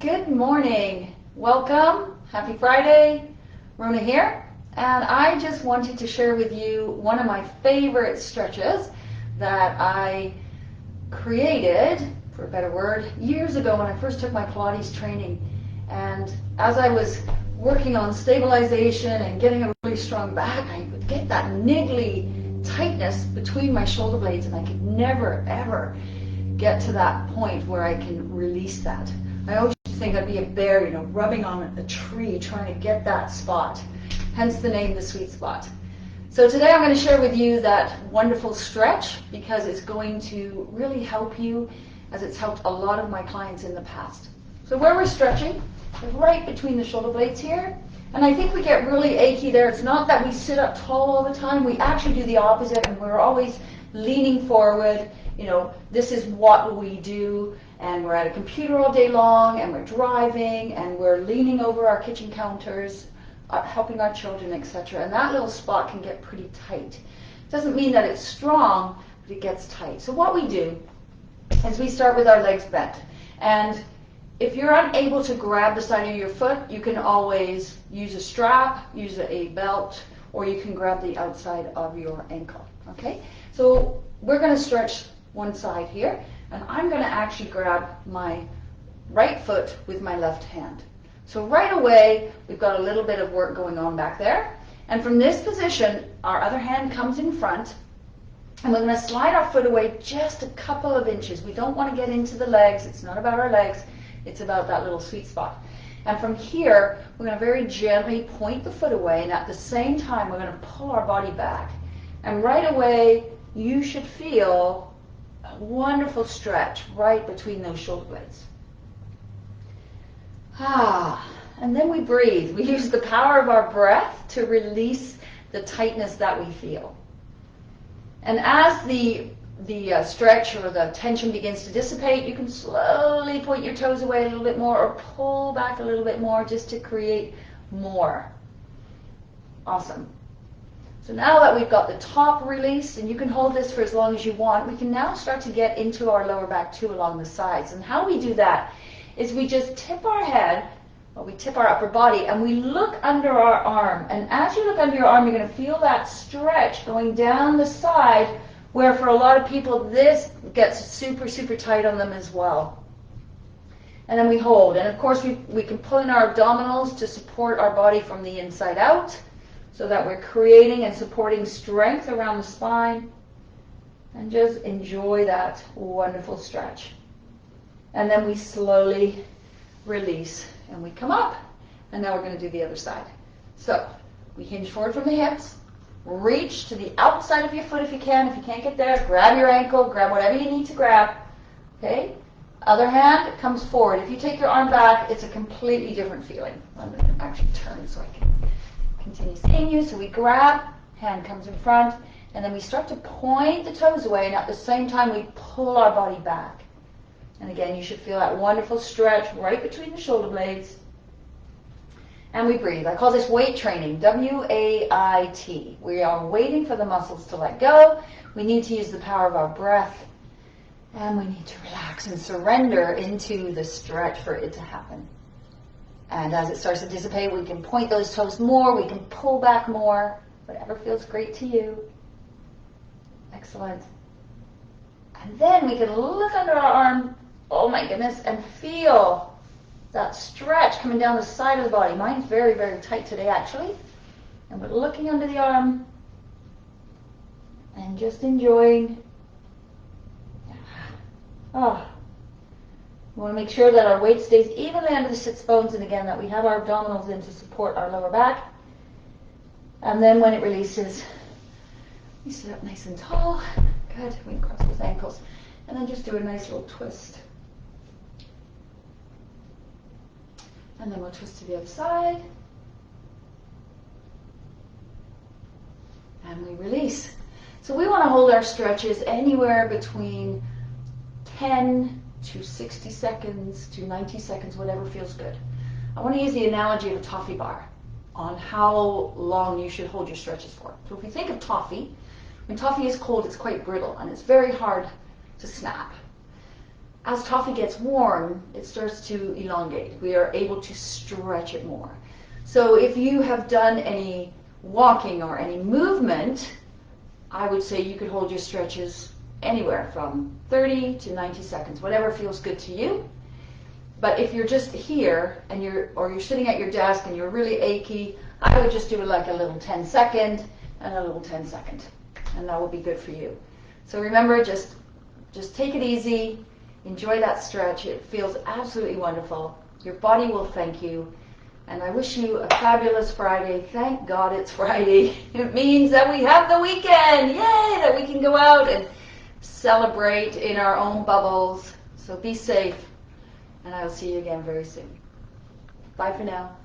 Good morning. Welcome. Happy Friday. Rona here. And I just wanted to share with you one of my favorite stretches that I created, for a better word, years ago when I first took my Pilates training. And as I was working on stabilization and getting a really strong back, I would get that niggly tightness between my shoulder blades, and I could never, ever get to that point where I can release that. I always think I'd be a bear, rubbing on a tree, trying to get that spot. Hence the name, the sweet spot. So today I'm going to share with you that wonderful stretch because it's going to really help you, as it's helped a lot of my clients in the past. So where we're stretching is right between the shoulder blades here. And I think we get really achy there. It's not that we sit up tall all the time. We actually do the opposite, and we're always leaning forward. This is what we do, and we're at a computer all day long, and we're driving, and we're leaning over our kitchen counters, helping our children, etc. And that little spot can get pretty tight. Doesn't mean that it's strong, but it gets tight. So what we do is we start with our legs bent. And if you're unable to grab the side of your foot, you can always use a strap, use a belt, or you can grab the outside of your ankle. Okay? So we're going to stretch one side here, and I'm going to actually grab my right foot with my left hand. So right away, we've got a little bit of work going on back there. And from this position, our other hand comes in front, and we're going to slide our foot away just a couple of inches. We don't want to get into the legs. It's not about our legs. It's about that little sweet spot. And from here, we're going to very gently point the foot away, and at the same time, we're going to pull our body back. And right away, you should feel a wonderful stretch right between those shoulder blades. And then we breathe. We use the power of our breath to release the tightness that we feel. And as the stretch or the tension begins to dissipate, you can slowly point your toes away a little bit more or pull back a little bit more just to create more. Awesome. So now that we've got the top released, and you can hold this for as long as you want, we can now start to get into our lower back too along the sides. And how we do that is we just tip our head, or we tip our upper body, and we look under our arm. And as you look under your arm, you're going to feel that stretch going down the side, where for a lot of people, this gets super, super tight on them as well. And then we hold. And of course, we can pull in our abdominals to support our body from the inside out, so that we're creating and supporting strength around the spine. And just enjoy that wonderful stretch. And then we slowly release, and we come up. And now we're going to do the other side. So we hinge forward from the hips. Reach to the outside of your foot if you can. If you can't get there, grab your ankle, grab whatever you need to grab. Okay? Other hand comes forward. If you take your arm back, it's a completely different feeling. I'm going to actually turn so I can continue seeing you. So we grab, hand comes in front, and then we start to point the toes away, and at the same time we pull our body back. And again, you should feel that wonderful stretch right between the shoulder blades. And we breathe. I call this weight training, W-A-I-T. We are waiting for the muscles to let go. We need to use the power of our breath, and we need to relax and surrender into the stretch for it to happen. And as it starts to dissipate, we can point those toes more, we can pull back more, whatever feels great to you. Excellent. And then we can look under our arm, oh my goodness, and feel that stretch coming down the side of the body. Mine's very, very tight today, actually. And we're looking under the arm and just enjoying. We want to make sure that our weight stays evenly under the sits bones, and again, that we have our abdominals in to support our lower back. And then when it releases, we sit up nice and tall. Good. We can cross those ankles. And then just do a nice little twist. And then we'll twist to the other side. And we release. So we want to hold our stretches anywhere between 10 to 60 seconds to 90 seconds, whatever feels good. I want to use the analogy of a toffee bar on how long you should hold your stretches for. So if you think of toffee, when toffee is cold, it's quite brittle and it's very hard to snap. as toffee gets warm, it starts to elongate. We are able to stretch it more. So if you have done any walking or any movement, I would say you could hold your stretches anywhere from 30 to 90 seconds, whatever feels good to you. But if you're just here and you're sitting at your desk and you're really achy, I would just do like a little 10-second and a little 10-second, and that will be good for you. So remember, just take it easy, enjoy that stretch. It feels absolutely wonderful. Your body will thank you. And I wish you a fabulous Friday. Thank God it's Friday. It means that we have the weekend. Yay! That we can go out and celebrate in our own bubbles. So be safe. And I will see you again very soon. Bye for now.